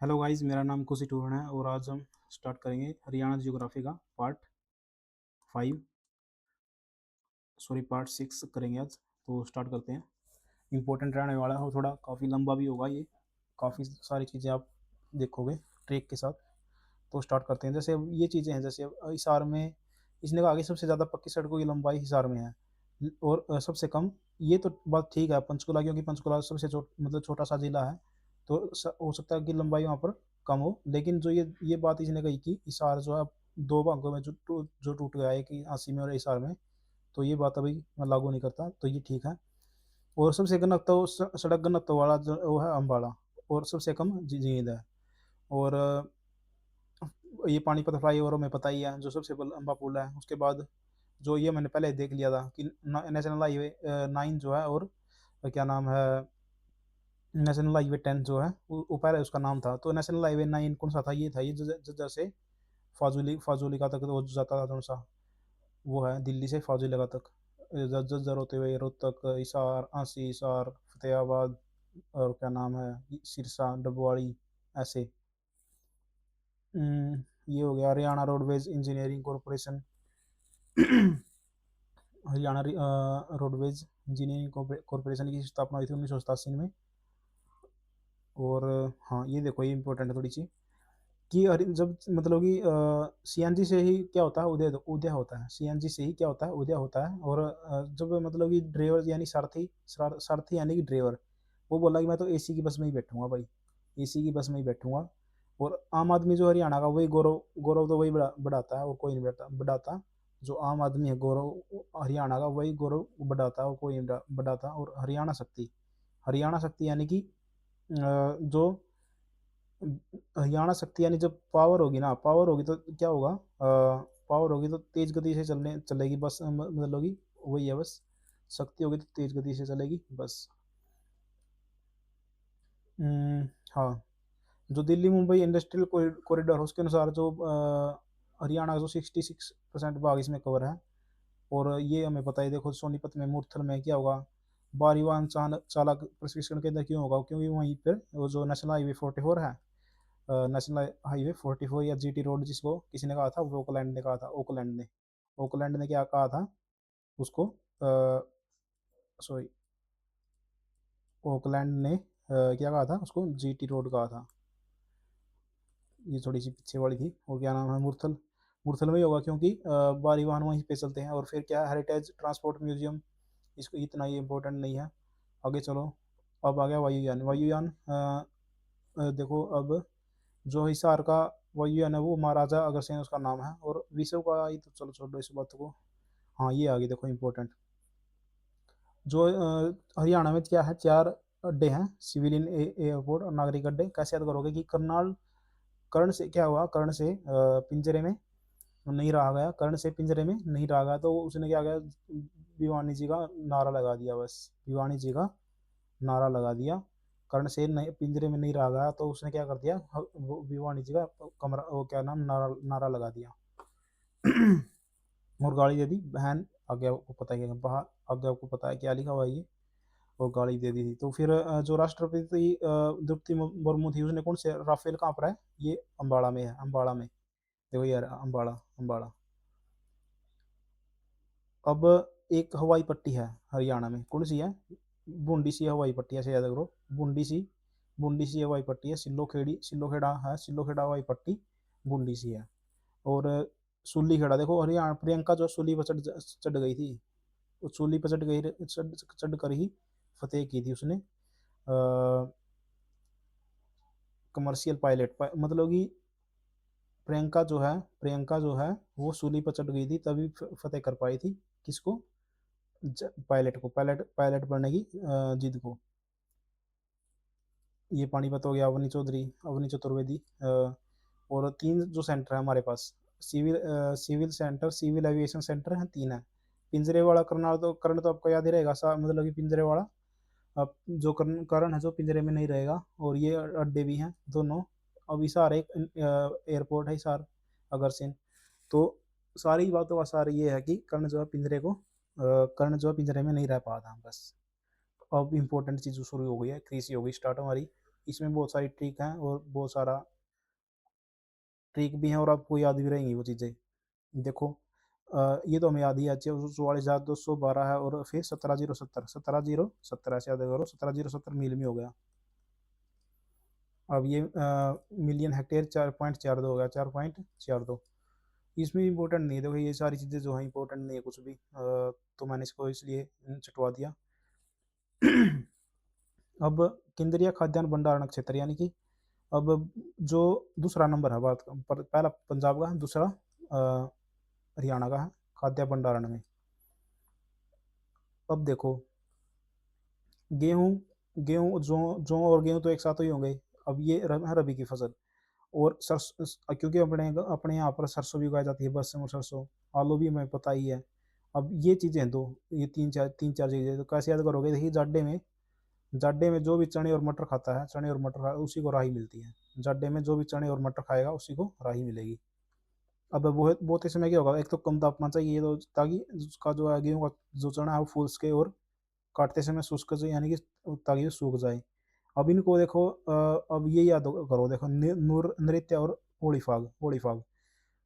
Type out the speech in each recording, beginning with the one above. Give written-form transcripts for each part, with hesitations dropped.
Hello guys, मेरा नाम खुशी टूरन है और आज हम स्टार्ट करेंगे हरियाणा जियोग्राफी का पार्ट 5 सॉरी पार्ट 6 करेंगे आज। तो स्टार्ट करते हैं। इम्पोर्टेंट रहने वाला है और थोड़ा काफ़ी लंबा भी होगा ये। काफ़ी सारी चीज़ें आप देखोगे ट्रैक के साथ। तो स्टार्ट करते हैं। जैसे अब ये चीज़ें हैं, जैसे अब हिसार में इसने कहा कि सबसे ज़्यादा पक्की सड़कों की लंबाई हिसार में है और सबसे कम। ये तो बात ठीक है पंचकुला, क्योंकि पंचकुला सबसे मतलब छोटा सा जिला है, तो हो सकता है कि लंबाई वहाँ पर कम हो। लेकिन जो ये बात इसने कही कि हिसार जो है अब दो भागों में जो टूट गया है कि अस्सी में और हिसार में, तो ये बात अभी मैं लागू नहीं करता, तो ये ठीक है। और सबसे घनत्व सड़क घनत्व वाला जो वो है अम्बाला, और सबसे कम जींद है। और ये पानीपत फ्लाईओवर में पता ही है, जो सबसे लंबा पुल है। उसके बाद जो ये मैंने पहले देख लिया था कि नेशनल हाईवे 9 जो है, और क्या नाम है, नेशनल हाईवे 10 जो है वो पहले उसका नाम था। तो नेशनल हाईवे 9 कौन सा था? ये था, ये जैसे फाजुली का तक वो जो जाता था, कौन सा वो है, दिल्ली से फाजुली का तक, जज्जर होते हुए रोहतक, हिसार, आंसी, हिसार, फतेहाबाद, और क्या नाम है, सिरसा, डबवाड़ी, ऐसे। ये हो गया Haryana roadways engineering corporation. Haryana roadways engineering corporation की स्थापना हुई थी 1987 में। और हाँ, ये देखो, ये इंपॉर्टेंट है थोड़ी सी कि जब मतलब कि सीएनजी से ही क्या होता है, उदय उदय होता है। सीएनजी से ही क्या होता है, उदय होता है। और जब मतलब कि ड्राइवर यानी सारथी यानी कि ड्राइवर, वो बोला कि मैं तो एसी की बस में ही बैठूंगा भाई, एसी की बस में ही बैठूंगा। और आम आदमी जो हरियाणा का, वही गौरव गौरव तो वही बढ़ाता है और कोई नहीं बढ़ाता। जो आम आदमी है गौरव हरियाणा का, वही गौरव बढ़ाता है और कोई नहीं बढ़ाता। और हरियाणा शक्ति, हरियाणा शक्ति यानी कि जो हरियाणा शक्ति यानी जब पावर होगी ना, पावर होगी तो क्या होगा, पावर होगी तो तेज गति से चलेगी बस, मतलब कि वही है बस। शक्ति होगी तो तेज गति से चलेगी बस। हाँ, जो दिल्ली मुंबई इंडस्ट्रियल कॉरिडोर है, उसके अनुसार जो हरियाणा का जो 66% भाग इसमें कवर है। और ये हमें पता है, देखो सोनीपत में मुरथल में क्या होगा, भारी वाहन चालक प्रशिक्षण केंद्र क्यों होगा? क्योंकि वहीं पर वो जो नेशनल हाईवे 44 है, नेशनल हाईवे 44 या जीटी रोड, जिसको किसी ने कहा था, वो ओकलैंड ने कहा था, ओकलैंड ने क्या कहा था उसको, सॉरी, ओकलैंड ने क्या कहा था उसको, जीटी रोड कहा था। ये थोड़ी सी पीछे वाली थी। और क्या नाम है, मुरथल, मुरथल में ही होगा, क्योंकि भारी वाहन वहीं पे चलते हैं। और फिर क्या, हेरिटेज ट्रांसपोर्ट म्यूजियम, इसको इतना ही इम्पोर्टेंट नहीं है। आगे चलो। अब आ गया वायुयान। वायुयान देखो अब, जो हिसार का वायुयान है वो महाराजा अग्रसेन उसका नाम है। और विश्व का, ये तो चलो छोड़ो इस बात को। हाँ, ये आगे देखो इम्पोर्टेंट। जो हरियाणा में क्या है, 4 अड्डे हैं, सिविलियन एयरपोर्ट और नागरिक अड्डे। कैसे याद करोगे कि करनाल, कर्ण से क्या हुआ, कर्ण से पिंजरे में नहीं रहा गया, कर्ण से पिंजरे में नहीं रहा गया, तो उसने क्या किया, भिवानी जी का नारा लगा दिया बस, भिवानी जी का नारा लगा दिया। कर्ण से नहीं, पिंजरे में नहीं रहा गया, तो उसने क्या कर दिया, भिवानी जी का कमरा, वो क्या नाम, नारा नारा लगा दिया। और गाड़ी दे दी बहन। आगे आपको पता ही है, बाहर आगे आपको पता है क्या लिखा हुआ है ये। और गाड़ी दे दी थी। तो फिर जो राष्ट्रपति द्रौपदी मुर्मू थी, उसने कौन से, राफेल कहाँ पर है, ये अम्बाड़ा में है, अम्बाड़ा में। देखो यार, अम्बाड़ा, अम्बाड़ा। अब एक हवाई पट्टी है हरियाणा में, कौन सी है, बूंदी सी हवाई पट्टी, ऐसे याद करो, बूंदी सी हवाई पट्टी है। सिल्लोखेड़ा है, सिल्लोखेड़ा हवाई पट्टी बूंदी सी है। और सूली खेड़ा, देखो हरियाणा, प्रियंका जो सूली पर चढ़ चढ़ गई थी, वो सूली पर चढ़ गई, चढ़ कर ही फतेह की थी उसने। कमर्शियल पायलट मतलब कि प्रियंका जो है वो सूली पर चढ़ गई थी, तभी फतेह कर पाई थी किसको, पायलट को, पायलट बनने की जिद को। ये पानीपत हो गया, अवनी चतुर्वेदी। और 3 जो सेंटर है हमारे पास, civil centre, civil aviation centre है, 3 है। पिंजरे वाला करना, तो करण तो आपको याद ही रहेगा, मतलब कि पिंजरे वाला, अब जो करण करण है जो पिंजरे में नहीं रहेगा। और ये अड्डे भी हैं दोनों। अब हिसार एक एयरपोर्ट है, हिसार अगरसेन। तो सारी बातों का सार ये है कि कर्ण जो है पिंजरे को, कर्ण जो है पिंजरे में नहीं रह पाता बस। अब इंपॉर्टेंट चीज़ शुरू हो गई है, कृषि हो गई स्टार्ट हमारी। इसमें बहुत सारी ट्रिक हैं और बहुत सारा ट्रिक भी है और आपको याद भी रहेंगी वो चीज़ें। देखो ये तो हमें याद ही है, 44,212 है और फिर 17,070, 17,070 ऐसे याद करो, 17,070 मील में हो गया। अब ये मिलियन हेक्टेयर 4.42 हो गया, 4.42। इसमें इम्पोर्टेंट नहीं है, देखो ये सारी चीज़ें जो हैं इम्पोर्टेंट नहीं है कुछ भी, तो मैंने इसको इसलिए छुटवा दिया। अब केंद्रीय खाद्यान्न भंडारण क्षेत्र यानी कि अब जो दूसरा नंबर है भारत का, पहला पंजाब का है, दूसरा हरियाणा का है खाद्य भंडारण में। अब देखो गेहूँ गेहूँ जो जौ और गेहूँ तो एक साथ ही होंगे। अब ये है रबी की फसल और क्योंकि अपने अपने यहाँ पर सरसों भी उगाई जाती है, बरसिम और सरसों, आलू भी हमें पता ही है। अब ये चीज़ें हैं दो, ये तीन चार चीज़ें तो कैसे याद करोगे? देखिए जाड्डे में जो भी चने और मटर खाता है, चने और मटर उसी को राही मिलती है। जाड्डे में जो भी चने और मटर खाएगा उसी को राही मिलेगी। अब वो बोते समय क्या होगा, एक तो कम तापमान चाहिए तो ताकि उसका जो है गेहूँ का जो चना है वो फूल सके और काटते समय शुष्क से यानी कि ताकि वो सूख जाए। अब इनको देखो अब ये याद करो, देखो नूर नृत्य और होली फाग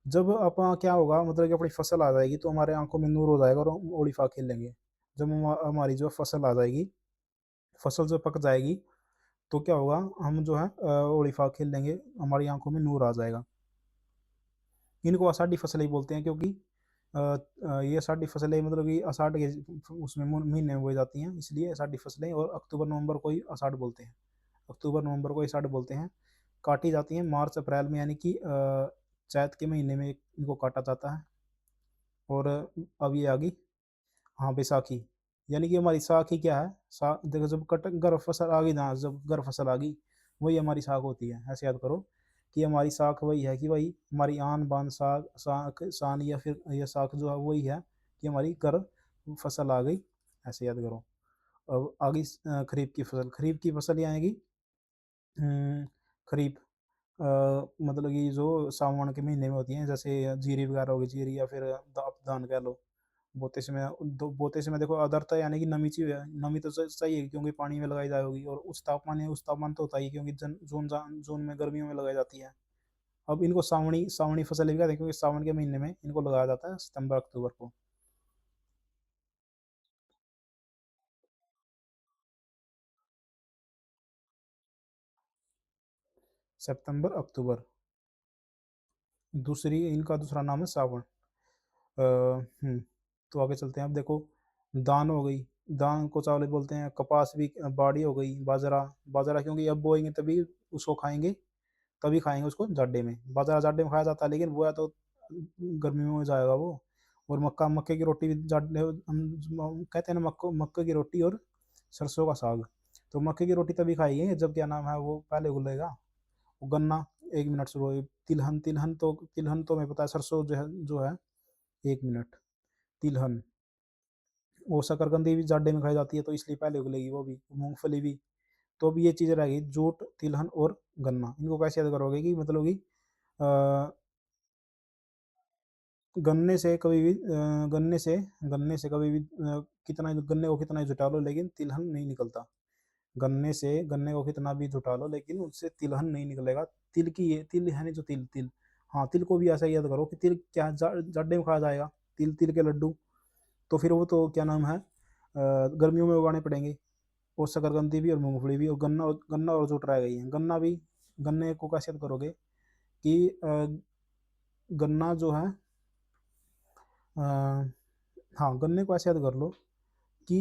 जब अपना क्या होगा, मतलब कि अपनी फसल आ जाएगी तो हमारे आंखों में नूर हो जाएगा और हम होली फाग खेल लेंगे। जब हमारी जो फसल आ जाएगी, फसल जो पक जाएगी तो क्या होगा, हम जो है होली फाग खेल लेंगे, हमारी आंखों में नूर आ जाएगा। इनको आषाढ़ी फसलें बोलते हैं क्योंकि ये आषाढ़ी फसलें मतलब कि आषाढ़ के उसमें महीने में बोई जाती हैं, इसलिए आषाढ़ी फसलें, और अक्टूबर नवंबर को ही आषाढ़ बोलते हैं, अक्टूबर नवंबर को आषाढ़ बोलते हैं। काटी जाती हैं मार्च अप्रैल में यानी कि चैत के महीने में इनको काटा जाता है। और अब ये आ गई, हाँ बैसाखी, यानी कि हमारी साख ही क्या है, देखो जब कट गर्भ फसल आ गई ना, जब गर्भ फसल आ गई वही हमारी साख होती है। ऐसे याद करो कि हमारी साख वही है कि भाई हमारी आन बान शान या फिर यह साख जो है वही है कि हमारी गर्भ फसल आ गई। ऐसे याद करो। अब आ गई खरीफ की फसल, खरीफ की फसल ये आएगी खरीफ अ, मतलब कि जो सावन के महीने में होती हैं, जैसे जीरी वगैरह होगी, जीरी या फिर आप धान कह लो। बोते समय देखो आर्द्रता यानी कि नमी चाहिए, नमी तो चाहिए क्योंकि पानी में लगाई जाएगी, और उस तापमान तो होता ही क्योंकि जून में गर्मियों में लगाई जाती है। अब इनको सावणी सावणी फसल भी कहते हैं क्योंकि सावन के महीने में इनको लगाया जाता है, सितंबर अक्टूबर को। सितंबर अक्टूबर, दूसरी इनका दूसरा नाम है सावन। तो आगे चलते हैं। अब देखो दान हो गई, दान को चावल बोलते हैं, कपास भी, बाड़ी हो गई, बाजरा, बाजरा क्योंकि अब बोएंगे तभी उसको खाएंगे, तभी खाएंगे उसको जाड्डे में, बाजरा जाड्डे में खाया जाता है लेकिन बोया तो गर्मी में हो जाएगा वो। और मक्का, मक्के की रोटी भी जाड्डे, हम कहते हैं ना, मक्के की रोटी और सरसों का साग। तो मक्के की रोटी तभी खाएंगे जब क्या नाम है वो पहले उगलेगा। वो गन्ना, एक मिनट शुरू हो, तिलहन तो मैं पता है, सरसों जो है, एक मिनट, तिलहन, वो शकरकंदी भी जाडे में खाई जाती है तो इसलिए पहले उगलेगी वो भी, मूंगफली भी। तो अब ये चीज़ें रहेगी, जूट, तिलहन और गन्ना, इनको कैसे याद करोगे कि मतलब कि गन्ने से कभी भी गन्ने से कभी भी कितना गन्ने को कितना ही जुटा लो लेकिन तिलहन नहीं निकलता। गन्ने को कितना भी जुटा लो लेकिन उससे तिलहन नहीं निकलेगा। तिल की ये तिल है नहीं जो तिल तिल, हाँ तिल को भी ऐसा ही याद करो कि तिल क्या जाडे में खाया जाएगा, तिल तिल के लड्डू। तो फिर वो तो क्या नाम है गर्मियों में उगाने पड़ेंगे। और शकरकंदी भी और मूंगफली भी, और गन्ना और जूट रह गई है। गन्ना भी, गन्ने को कैसे याद करोगे कि गन्ना जो है अ, हाँ गन्ने को ऐसे याद कर लो कि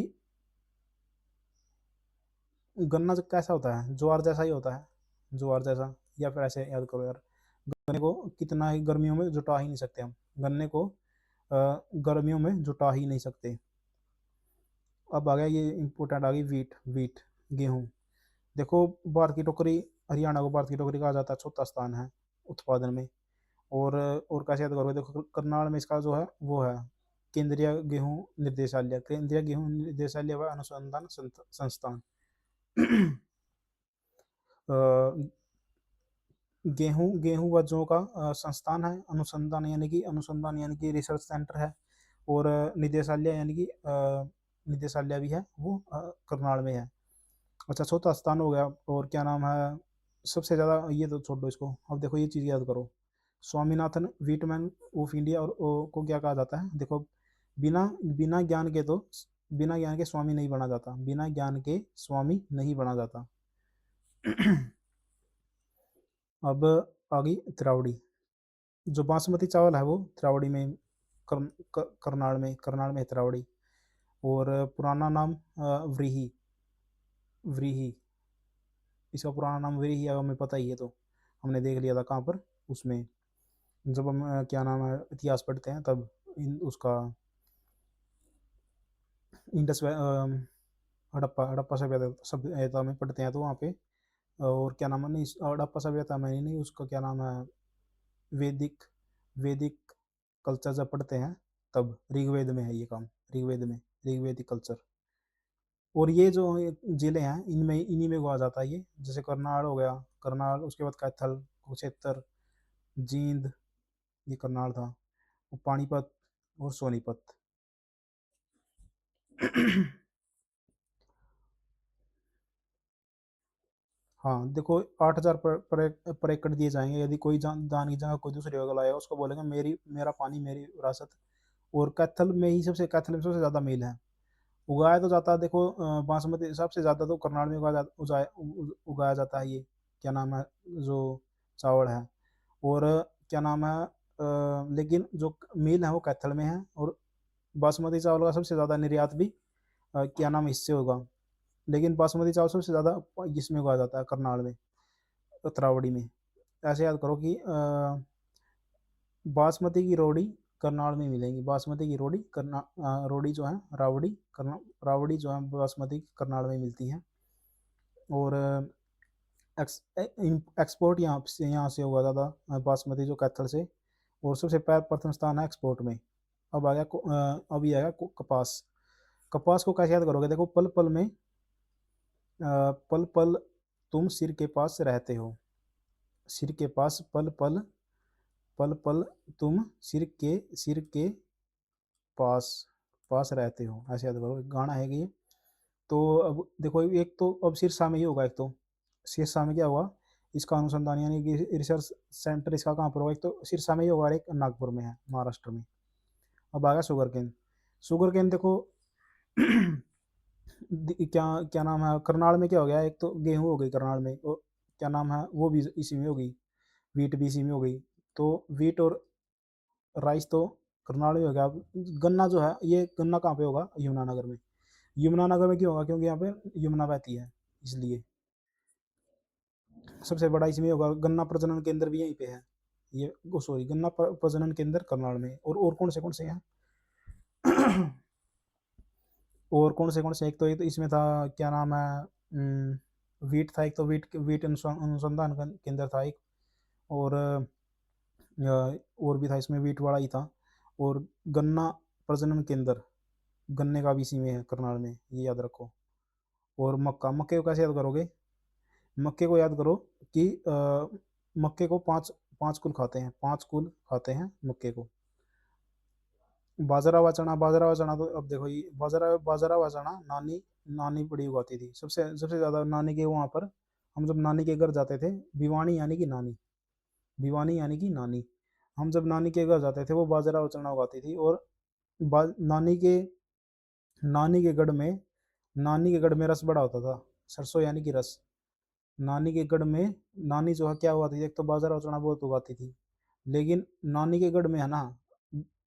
गन्ना जो कैसा होता है, ज्वार जैसा ही होता है, ज्वार जैसा। या फिर ऐसे याद करो यार, गन्ने को कितना ही गर्मियों में जुटा ही नहीं सकते हम, गन्ने को गर्मियों में जुटा ही नहीं सकते। अब आ गया ये इंपॉर्टेंट, आ गई वीट गेहूँ। देखो भारत की टोकरी, हरियाणा को भारत की टोकरी कहा जाता है, चौथा स्थान है उत्पादन में। और कैसे याद करोगे, देखो करनाल में इसका जो है वो है केंद्रीय गेहूं निर्देशालय व अनुसंधान संस्थान। अ, गेहूं गेहूं व जौ का संस्थान है, अनुसंधान यानी कि रिसर्च सेंटर है। और निदेशालय यानी कि निदेशालय भी है वो करनाल में है। अच्छा, चौथा स्थान हो गया। और क्या नाम है सबसे ज़्यादा, ये तो छोड़ दो इसको। अब देखो ये चीज़ याद करो, स्वामीनाथन वीटमैन ऑफ इंडिया और को क्या कहा जाता है, देखो। बिना बिना ज्ञान के तो, बिना ज्ञान के स्वामी नहीं बना जाता, बिना ज्ञान के स्वामी नहीं बना जाता। अब आ गई त्रिरावड़ी। जो बासमती चावल है वो त्रिरावड़ी में, करनाल में है त्रिरावड़ी। और पुराना नाम व्रीही, व्रीही, इसका पुराना नाम व्रीही है, हमें पता ही है। तो हमने देख लिया था कहाँ पर, उसमें जब हम क्या नाम है इतिहास पढ़ते हैं तब, उसका इंडस हड़प्पा हड़प्पा सभ्यता में पढ़ते हैं तो वहाँ पे। और क्या नाम है, नहीं हड़प्पा सभ्यता में नहीं, उसका क्या नाम है, वैदिक वैदिक कल्चर जब पढ़ते हैं तब ऋग्वेद में है ये काम, ऋग्वेद में, ऋग्वेदिक कल्चर। और ये जो जिले हैं इनमें, इन्हीं में उगाया जाता है ये, जैसे करनाल हो गया, करनाल, उसके बाद कैथल, कुरुक्षेत्र, जींद, ये करनाल था, और पानीपत और सोनीपत। हाँ देखो, 8,000 पर एकड़ दिए जाएंगे यदि कोई दान की जगह कोई दूसरी जगह लाएगा, उसको बोलेंगे मेरी, मेरा पानी मेरी विरासत। और कैथल में ही सबसे, कैथल में सबसे ज़्यादा मील है। उगाया तो जाता है, देखो बासमती सबसे ज़्यादा तो करनाल में उगाया जाता है ये, क्या नाम है, जो चावल है। और क्या नाम है लेकिन जो मील है वो कैथल में है। और बासमती चावल का सबसे ज़्यादा निर्यात भी क्या नाम इससे होगा। लेकिन बासमती चावल सबसे ज़्यादा इसमें उगाया जाता है करनाल में, उत्तरावड़ी में। ऐसे याद करो कि बासमती की रोटी करनाल में मिलेगी, बासमती की रोटी रोटी जो है रावड़ी, रावड़ी जो है बासमती करनाल में मिलती है। और एक्सपोर्ट यहाँ से होगा ज़्यादा बासमती जो कैथल से। और सबसे प्रथम स्थान है एक्सपोर्ट में। अब आ गया अभी आएगा कपास। कपास को कैसे याद करोगे, देखो पल पल में, पल पल तुम सिर के पास रहते हो, सिर के पास पल पल, पल पल तुम सिर के पास, पास रहते हो, ऐसे याद करो, गाना है कि ये। तो अब देखो, एक तो अब सिरसा में ही होगा, एक तो सिरसा में क्या होगा, इसका अनुसंधान यानी कि रिसर्च सेंटर इसका कहाँ पर होगा, एक तो सिरसा में ही होगा और एक नागपुर में है, महाराष्ट्र में। अब आ गया शुगर केन। शुगर केन देखो, क्या क्या नाम है, करनाल में क्या हो गया, एक तो गेहूं हो गई करनाल में, और क्या नाम है वो भी इसी में होगी, वीट भी इसी में हो गई। तो वीट और राइस तो करनाल में हो गया। गन्ना जो है, ये गन्ना कहाँ पे होगा, यमुनानगर में। यमुनानगर में क्यों होगा, क्योंकि यहाँ पे यमुना बहती है, इसलिए सबसे बड़ा इसमें होगा। गन्ना प्रजनन केंद्र भी यहीं पे है, ये सॉरी, गन्ना प्रजनन केंद्र करनाल में। और कौन से हैं और कौन से, एक तो इसमें था, क्या नाम है, वीट था एक तो, वीट अनुसंधान केंद्र था एक। और और भी था इसमें, वीट वाला ही था। और गन्ना प्रजनन केंद्र, गन्ने का भी इसी में है करनाल में, ये याद रखो। और मक्का, मक्के को कैसे याद करोगे, मक्के को याद करो कि मक्के को पाँच पाँच कुल खाते हैं, पाँच कुल खाते हैं मक्के को। बाजरा व चना, बाजरा व चना तो अब देखो, ये बाजरा व चना नानी, नानी बड़ी उगाती थी, सबसे सबसे ज़्यादा नानी के वहाँ पर। हम जब नानी के घर जाते थे, भिवानी यानी कि नानी, भिवानी यानी कि नानी, हम जब नानी के घर जाते थे वो बाजरा और चना उगाती थी। और नानी के गढ़ में, नानी के गढ़ में रस बड़ा होता था, सरसों यानी कि रस। नानी के गढ़ में, नानी जो है क्या उगाती थी, एक तो बाजरा और चना बहुत उगाती थी। लेकिन नानी के गढ़ में है ना,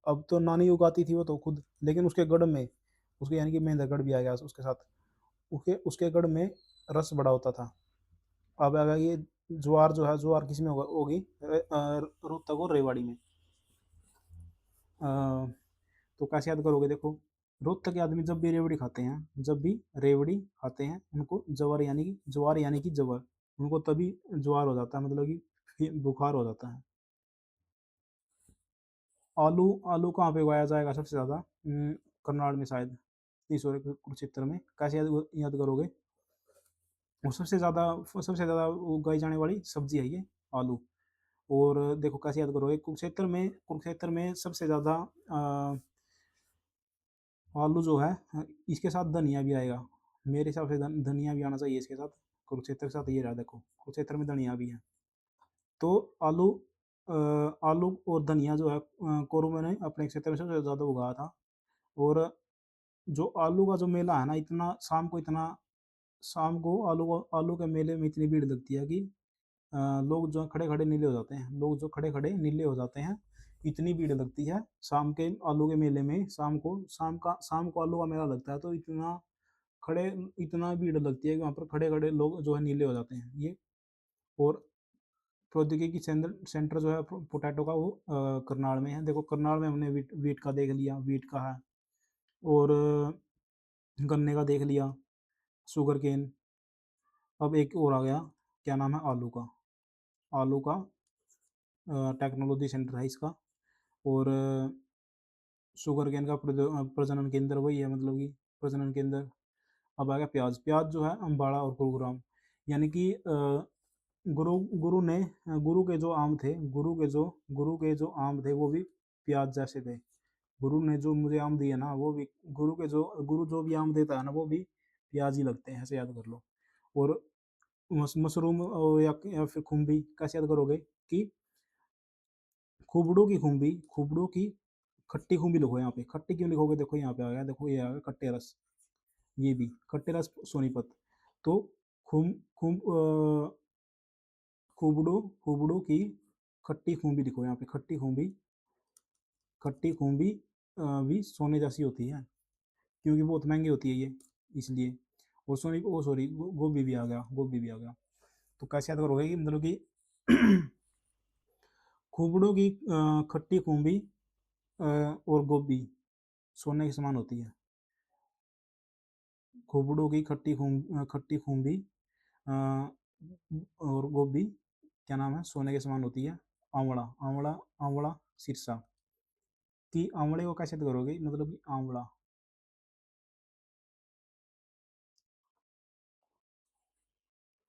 अब तो नानी उगाती थी वो तो खुद, लेकिन उसके गढ़ में, उसके यानी कि महेंद्रगढ़ भी आ गया उसके साथ, उसके उसके गढ़ में रस बड़ा होता था। अब आ गया ये ज्वार, जो है ज्वार किस में होगी, रोहतक और रेवाड़ी में। अ, तो कैसे याद करोगे, देखो, रोहतक के आदमी जब भी रेवड़ी खाते हैं, जब भी रेवड़ी खाते हैं, उनको ज्वार यानी कि जवर, उनको तभी ज्वार हो जाता है, मतलब कि बुखार हो जाता है। आलू, आलू कहाँ पे उगाया जाएगा सबसे ज़्यादा, करनाल में शायद, नहीं सॉरी, कुरुक्षेत्र में। कैसे याद करोगे, और सबसे ज़्यादा उगाई जाने वाली सब्जी है ये, आलू। और देखो कैसे याद करोगे, कुरुक्षेत्र में सबसे ज़्यादा आलू जो है, इसके साथ धनिया भी आएगा, मेरे हिसाब से धनिया भी आना चाहिए इसके साथ। कुरुक्षेत्र के साथ ये रहा, देखो कुरुक्षेत्र में धनिया भी है। तो आलू आलू और धनिया जो है कौरवों ने अपने क्षेत्र में सबसे ज़्यादा उगाया था। और जो आलू का जो मेला है ना, इतना शाम को आलू के मेले में इतनी भीड़ लगती है कि लोग जो खड़े खड़े नीले हो जाते हैं, लोग जो खड़े खड़े नीले हो जाते हैं, इतनी भीड़ लगती है शाम के आलू के मेले में। शाम को आलू का मेला लगता है, तो खड़े इतना भीड़ लगती है कि वहाँ पर खड़े खड़े लोग जो है नीले हो जाते हैं ये। और प्रौद्योगिकी सेंटर जो है पोटैटो का, वो करनाल में है। देखो करनाल में हमने वीट का देख लिया, वीट का है। और गन्ने का देख लिया, शुगर केन। अब एक और आ गया, क्या नाम है, आलू का। आलू का टेक्नोलॉजी सेंटर है इसका। और शुगर केन का प्रजनन केंद्र वही है, मतलब कि प्रजनन केंद्र। अब आ गया प्याज। प्याज जो है अम्बाड़ा और गुरुग्राम। यानी कि गुरु गुरु ने गुरु के जो आम थे, गुरु के जो आम थे वो भी प्याज जैसे थे। गुरु ने जो मुझे आम दिए ना, वो भी गुरु जो भी आम देता है ना, वो भी प्याज ही लगते हैं, ऐसे याद कर लो। और मशरूम या फिर खुम्बी कैसे याद करोगे कि खुबड़ू की खट्टी खूंबी लिखो यहाँ पे। खट्टी क्यों लिखोगे, देखो यहाँ पे आ गया, देखो ये आ गया खट्टे रस, ये भी खट्टे रस सोनीपत। तो खुम खुम खुबड़ू खुबड़ू की खट्टी खूंबी लिखो यहाँ पे। खट्टी खूंबी भी सोने जैसी होती है, क्योंकि बहुत महंगी होती है ये, इसलिए। और सोनी ओ सॉरी गोभी भी आ गया, गोभी भी आ गया। तो कैसे याद करोगे कि मतलब कि खुबड़ू की खट्टी खूंबी और गोभी सोने के समान होती है। खुबड़ू की खट्टी खूंबी और गोभी क्या नाम है, सोने के समान होती है। आंवला आंवला आंवला सिरसा कि आंवले को कैसे करोगे, मतलब कि आंवला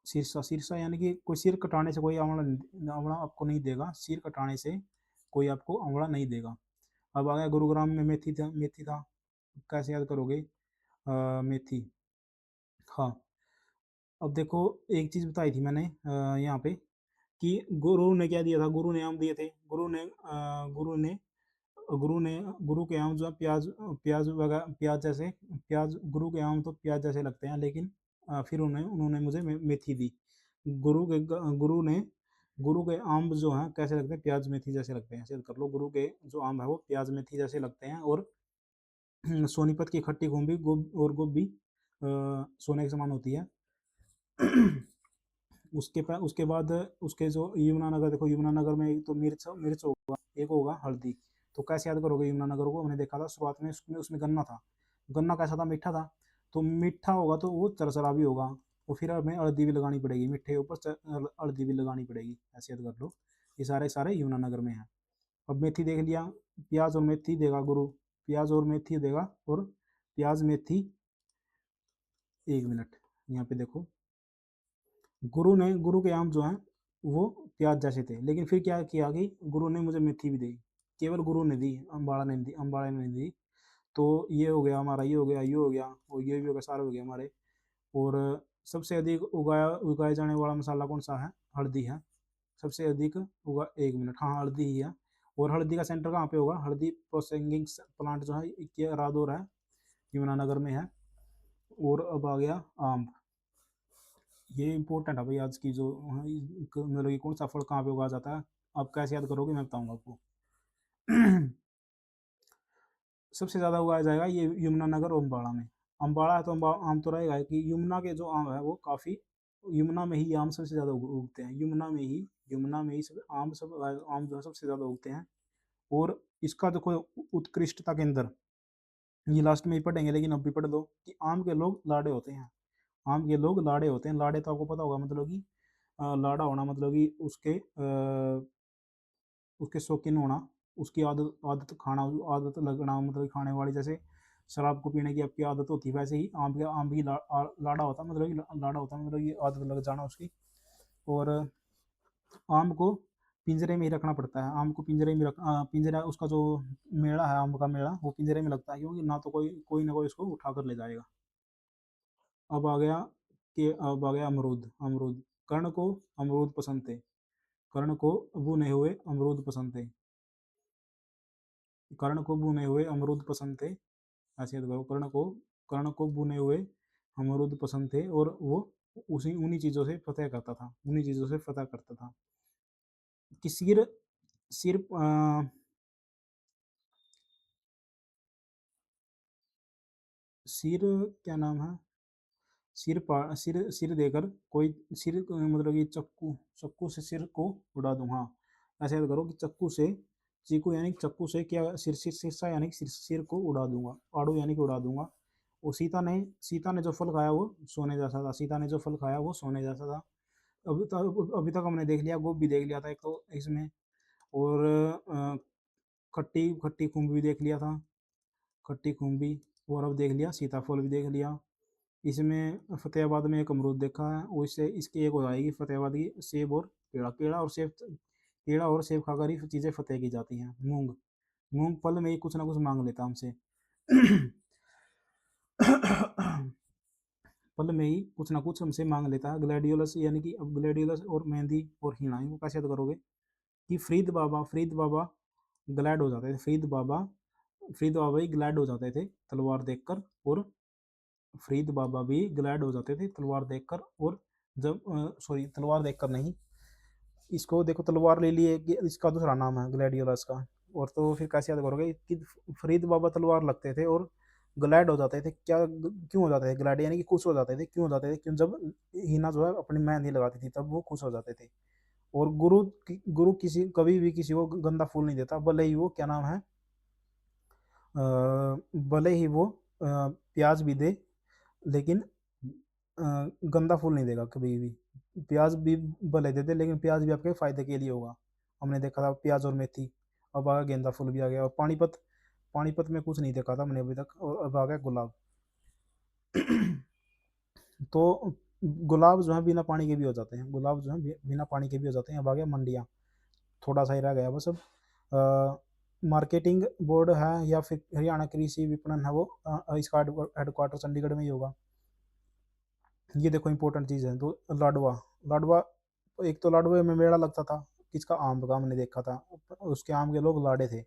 सिरसा। सिरसा यानी कि कोई सिर कटाने से कोई आंवला आपको नहीं देगा, सिर कटाने से कोई आपको आंवला नहीं देगा। अब आ गया गुरुग्राम में मेथी था। कैसे याद करोगे मेथी। हाँ। अब देखो एक चीज बताई थी मैंने यहाँ पे कि गुरु ने क्या दिया था, गुरु ने आम दिए थे। गुरु के आम जो है प्याज प्याज वगैरह प्याज जैसे, प्याज गुरु के आम तो प्याज जैसे लगते हैं, लेकिन फिर उन्होंने मुझे मेथी दी। गुरु ने गुरु के आम जो हैं कैसे लगते हैं, प्याज मेथी जैसे लगते हैं, ऐसे कर लो। गुरु के जो आम है वो प्याज मेथी जैसे लगते हैं। और सोनीपत की खट्टी गोभी सोने के समान होती है। उसके बाद उसके जो यमुनानगर, देखो यमुनानगर में एक तो मिर्च मिर्च होगा, एक होगा हल्दी। तो कैसे याद करोगे यमुनानगर को, हमने देखा था शुरुआत में उसमें गन्ना था। गन्ना कैसा था, मीठा था। तो मीठा होगा तो वो चरचरा भी होगा। तो फिर हमें हल्दी भी लगानी पड़ेगी, मीठे के ऊपर हल्दी भी लगानी पड़ेगी, ऐसे याद कर लो। ये सारे सारे यमुनानगर में है। अब मेथी देख लिया, प्याज और मेथी देगा गुरु, प्याज और मेथी देगा। और प्याज मेथी, एक मिनट यहाँ पे देखो, गुरु के आम जो हैं वो प्याज जैसे थे, लेकिन फिर क्या किया कि गुरु ने मुझे मेथी भी दी। केवल गुरु ने दी, अम्बाड़ा ने नहीं दी। तो ये हो गया हमारा, ये हो गया और ये भी हो गया, सारे हो गए हमारे। और सबसे अधिक उगाए जाने वाला मसाला कौन सा है, हल्दी है। सबसे अधिक उगा, एक मिनट, हाँ हल्दी ही है। और हल्दी का सेंटर कहाँ पे होगा, हल्दी प्रोसेसिंग प्लांट जो है ये रादौर है, यमुनानगर में है। और अब आ गया आम। ये इंपॉर्टेंट है भाई आज की जो, हाँ, मतलब कि कौन सा फल कहाँ पे उगाया जाता है। आप कैसे याद करोगे मैं बताऊंगा आपको। सबसे ज़्यादा उगाया जाएगा ये यमुनानगर और अम्बाड़ा में। अम्बाड़ा है तो आम तो रहेगा कि यमुना के जो आम है वो काफ़ी, यमुना में ही आम सबसे ज़्यादा उगते हैं। यमुना में ही सब आम जो है सबसे ज़्यादा उगते हैं। और इसका देखो उत्कृष्टता के अंदर, ये लास्ट में ही पढ़ेंगे लेकिन अब भी पढ़ दो कि आम के लोग लाड़े होते हैं। आम के लोग लाड़े होते हैं। लाड़े तो आपको पता होगा, मतलब कि लाड़ा होना मतलब कि उसके शौकीन होना, उसकी आदत आदत खाना आदत लगना, मतलब कि खाने वाली, जैसे शराब को पीने की आपकी आदत होती है, वैसे ही आम भी लाड़ा होता है, मतलब कि लाड़ा होता है, मतलब कि आदत लग जाना उसकी। और आम को पिंजरे में ही रखना पड़ता है। आम को पिंजरे में पिंजरा, उसका जो मेड़ा है, आम का मेड़ा, वो पिंजरे में लगता है, क्योंकि ना तो कोई कोई ना कोई उसको उठा कर ले जाएगा। अब आ गया अमरूद। अमरूद, कर्ण को अमरूद पसंद थे। कर्ण को भुने हुए अमरूद पसंद थे। कर्ण को भुने हुए अमरूद पसंद थे। ऐसे याद करो, कर्ण को भुने हुए अमरूद पसंद थे, और वो उसी उन्हीं चीजों से फतेह करता था, उन्हीं चीजों से फतेह करता था। कि सिर सिर सिर क्या नाम है, सिर सिर देकर कोई सिर, मतलब कि चक्कू, चक्कू से सिर को उड़ा दूं। हाँ, ऐसे याद करो कि चक्कू से, चीकू यानी चक्कू से क्या, सिर सिर सिरसा यानी सिर को उड़ा दूंगा, आड़ू यानी कि उड़ा दूंगा। और सीता ने जो फल खाया वो सोने जैसा था। सीता ने जो फल खाया वो सोने जैसा था। अभी तक हमने देख लिया, गोभी देख लिया था एक तो इसमें, और खट्टी खट्टी खूंब भी देख लिया था, खट्टी खूंब भी। और अब देख लिया सीताफल भी देख लिया। इसमें फतेहाबाद में एक अमरूद देखा है, और इससे इसकी एक हो जाएगी फतेहाबाद की सेब और केला। केला और सेब खाकर ही चीज़ें फतेह की जाती हैं। मूंग, मूंग फल में ही कुछ ना कुछ मांग लेता हमसे। फल में ही कुछ ना कुछ हमसे मांग लेता है। ग्लैडियोलस, यानी कि अब ग्लैडियोलस और मेहंदी और हीणा, इनको कैसे याद करोगे कि फरीद बाबा ग्लैड हो जाते थे। फरीद बाबा ही ग्लैड हो जाते थे तलवार देखकर, और फरीद बाबा भी ग्लैड हो जाते थे तलवार देखकर। और जब सॉरी, तलवार देखकर नहीं, इसको देखो, तलवार ले लिए कि इसका दूसरा नाम है ग्लैडियोलस का। और तो फिर कैसे याद करोगे कि फरीद बाबा तलवार लगते थे और ग्लैड हो जाते थे। क्यों हो जाते थे ग्लैड, यानी कि खुश हो जाते थे। क्यों हो जाते थे? क्यों, जब हीना जो है अपनी मेहंदी लगाती थी तब वो खुश हो जाते थे। और गुरु किसी कभी भी किसी को गंदा फूल नहीं देता, भले ही वो क्या नाम है, भले ही वो प्याज भी दे, लेकिन गंदा फूल नहीं देगा कभी भी। प्याज भी भले दे दे, लेकिन प्याज भी आपके फायदे के लिए होगा। हमने देखा था प्याज और मेथी। अब आ गया गेंदा फूल भी आ गया। और पानीपत, पानीपत में कुछ नहीं देखा था हमने अभी तक, और अब आ गया गुलाब। तो गुलाब जो है बिना पानी के भी हो जाते हैं, गुलाब जो है बिना पानी के भी हो जाते हैं। अब आ गया मंडियाँ, थोड़ा सा ही रह गया बस अब। मार्केटिंग बोर्ड है या फिर हरियाणा कृषि विपणन है, वो इसका हेडक्वार्टर चंडीगढ़ में ही होगा। ये देखो इंपॉर्टेंट चीज़ है। तो लाडवा, लाडवा, एक तो लाडवे में मेला लगता था किसका, आम का, हमने देखा था। उसके आम के लोग लाड़े थे।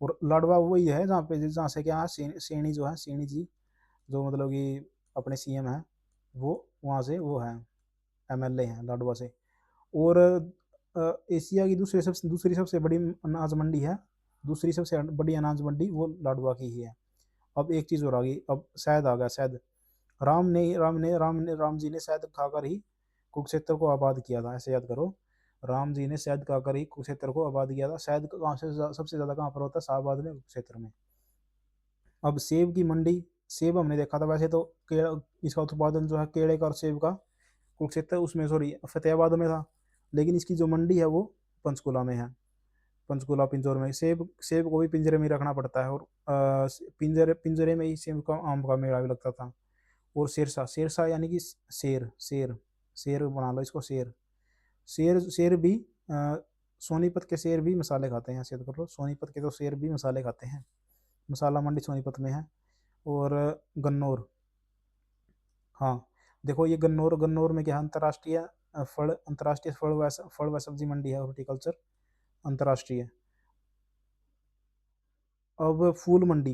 और लाडवा वही है जहाँ से क्या है, सेनी जो है, सेनी जी, जो मतलब कि अपने सीएम हैं, वो वहाँ से वो है, एमएलए हैं लाडवा से। और एशिया की दूसरी सबसे बड़ी अनाज मंडी है, दूसरी सबसे बड़ी अनाज मंडी वो लाडवा की ही है। अब एक चीज़ और आ गई, अब शहद आ गया। शहद, राम जी ने शहद खाकर ही कुरुक्षेत्र को आबाद किया था। ऐसे याद करो, राम जी ने शहद खाकर ही कुरुक्षेत्र को आबाद किया था। शहद कहाँ से सबसे ज़्यादा कहाँ पर होता है? शाहबाद में, कुरुक्षेत्र में। अब सेब की मंडी, सेब हमने देखा था वैसे तो, केला, इसका उत्पादन जो है केले का और सेब का कुरुक्षेत्र उसमें, सॉरी, फतेहाबाद में था। लेकिन इसकी जो मंडी है वो पंचकुला में है, पंचकुला पिंजौर में। सेब सेब को भी पिंजरे में रखना पड़ता है, और पिंजरे पिंजरे में ही सेब का, आम का मेला भी लगता था। और शेरशाह, शेरशाह यानी कि शेर, शेर, शेर बना लो इसको, शेर। शेर भी सोनीपत के शेर भी मसाले खाते हैं, ऐसे याद कर लो, सोनीपत के तो शेर भी मसाले खाते हैं। मसाला मंडी सोनीपत में है। और गन्नौर, हाँ, देखो ये गन्नौर, गन्नौर में क्या है, अंतर्राष्ट्रीय फल व सब्जी मंडी है, हॉर्टिकल्चर अंतर्राष्ट्रीय। अब फूल मंडी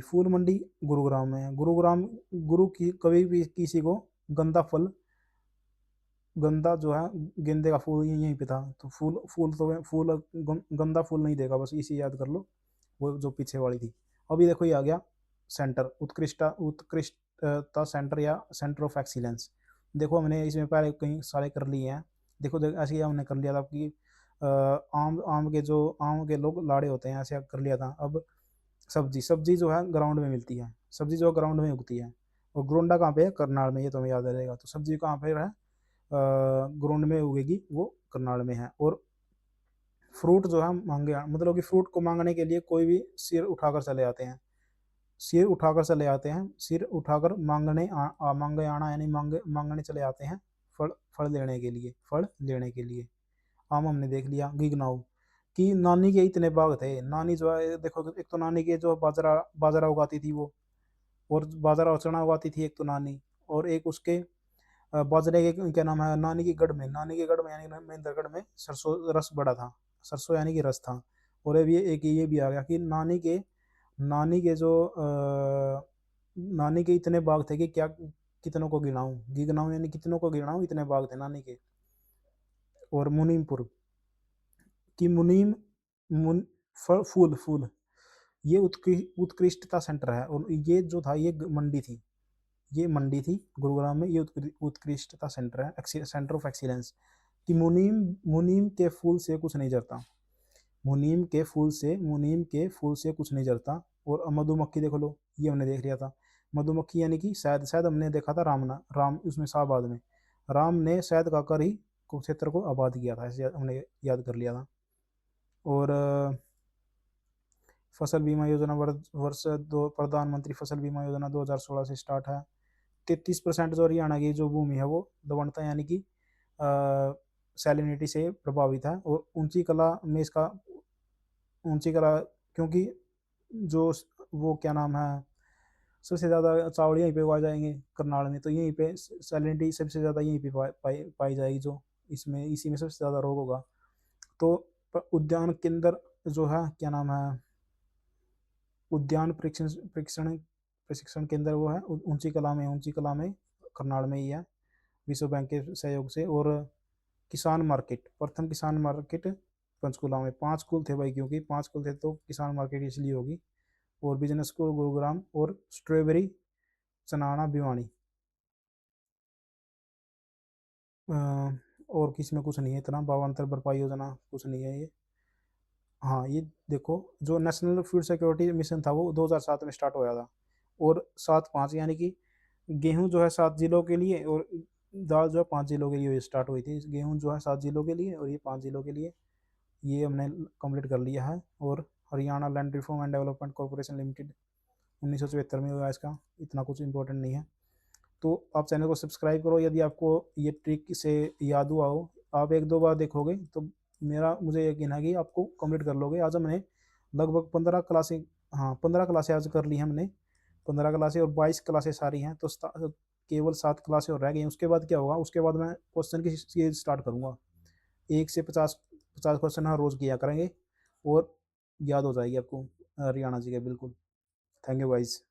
गुरुग्राम में है। गुरुग्राम, गुरु की कभी भी किसी को गंदा फल, गंदा जो है, गेंदे का फूल यहीं पे था। तो गंदा फूल नहीं देगा, बस इसी याद कर लो, वो जो पीछे वाली थी। अभी देखो ये आ गया सेंटर, उत्कृष्टता सेंटर या सेंटर ऑफ एक्सीलेंस। देखो हमने इसमें पहले कहीं सारे कर लिए हैं। देखो ऐसे ही हमने कर लिया था कि आम के लोग लाड़े होते हैं, ऐसे कर लिया था। अब सब्जी जो है ग्राउंड में मिलती है, सब्जी जो ग्राउंड में उगती है। और ग्रोंडा कहाँ पे है? करनाल में, ये तुम्हें याद रहेगा। तो सब्जी कहाँ पे है? ग्राउंड में उगेगी, वो करनाल में है। और फ्रूट जो है मांगे, मतलब कि फ्रूट को मांगने के लिए कोई भी सिर उठाकर चले आते हैं, सिर उठाकर मांगे आना, यानी मांगने चले आते हैं, फल फल लेने के लिए। आम हमने देख लिया। गिगनाऊ, कि नानी के इतने बाग थे। नानी जो है, देखो, एक तो नानी के जो बाजरा बाजरा उगाती थी वो, और बाजरा और चना उगाती थी एक तो नानी, और एक उसके बाजरे के क्या नाम है, नानी के गढ़ में, नानी के गढ़ में यानी महेंद्रगढ़ में सरसों रस बड़ा था, सरसों यानी कि रस था। और अब ये भी आ गया कि नानी के जो नानी के इतने बाग थे कि क्या कितनों को गिनाऊं यानी कितनों को गिनाऊं, इतने बाग थे नानी के। और मुनीमपुर कि मुनीम मुन फूल फूल ये उत्कृष्टता सेंटर है। और ये जो था ये मंडी थी, ये मंडी थी गुरुग्राम में, ये उत्कृष्टता सेंटर है, सेंटर ऑफ एक्सीलेंस। कि मुनीम मुनीम के फूल से कुछ नहीं जरता, मुनीम के फूल से कुछ नहीं जरता। और मधुमक्खी देख लो, ये हमने देख लिया था। मधुमक्खी यानी कि शायद शायद हमने देखा था राम उसमें शाहबाद में, राम ने शहद खाकर ही कुरुक्षेत्र को आबाद किया था, ऐसे हमने याद कर लिया था। और फसल बीमा योजना वर्ष दो प्रधानमंत्री फसल बीमा योजना 2016 से स्टार्ट है। 33% जो हरियाणा की जो भूमि है वो लवणता यानी कि सैलिनिटी से प्रभावित है। और ऊंची कला क्योंकि जो वो क्या नाम है, सबसे ज़्यादा चावल यहीं पे उगाए जाएंगे करनाल में, तो यहीं पे सैलिनिटी सबसे ज़्यादा यहीं पे पाई जाएगी, जो इसमें इसी में सबसे ज़्यादा रोग होगा। तो उद्यान केंद्र जो है क्या नाम है, उद्यान प्रशिक्षण केंद्र वो है ऊंची कला में करनाल में ही है, विश्व बैंक के सहयोग से। और प्रथम किसान मार्केट पंचकुला में, 5 कुल थे भाई, क्योंकि 5 कुल थे तो किसान मार्केट इसलिए होगी। और बिजनेस स्कूल गुरुग्राम और स्ट्रॉबेरी चनाना भिवानी। और किसी में कुछ नहीं है इतना, भावांतर भरपाई योजना कुछ नहीं है ये। हाँ ये देखो, जो नेशनल फूड सिक्योरिटी मिशन था वो 2007 में स्टार्ट होया था। और 7-5 यानी कि गेहूं जो है 7 जिलों के लिए, और दाल जो है 5 जिलों के लिए स्टार्ट हुई थी। गेहूं जो है 7 जिलों के लिए और ये 5 जिलों के लिए, ये हमने कंप्लीट कर लिया है। और Haryana land reform and development corporation limited 1974 में हुआ, इसका इतना कुछ इंपॉर्टेंट नहीं है। तो आप चैनल को सब्सक्राइब करो, यदि आपको ये ट्रिक से याद हुआ हो, आप 1-2 बार देखोगे तो मुझे यकीन है कि आपको कंप्लीट कर लोगे। आज हमने लगभग 15 क्लासें, हाँ 15 क्लासें आज कर ली हैं हमने, 15 क्लासें, और 22 क्लासें सारी हैं, तो केवल 7 क्लासें और रह गई हैं। उसके बाद क्या होगा, उसके बाद मैं क्वेश्चन की सीरीज स्टार्ट करूँगा, 1 से 50 क्वेश्चन हर रोज़ किया करेंगे, और याद हो जाएगी आपको हरियाणा जी के बिल्कुल। Thank you guys.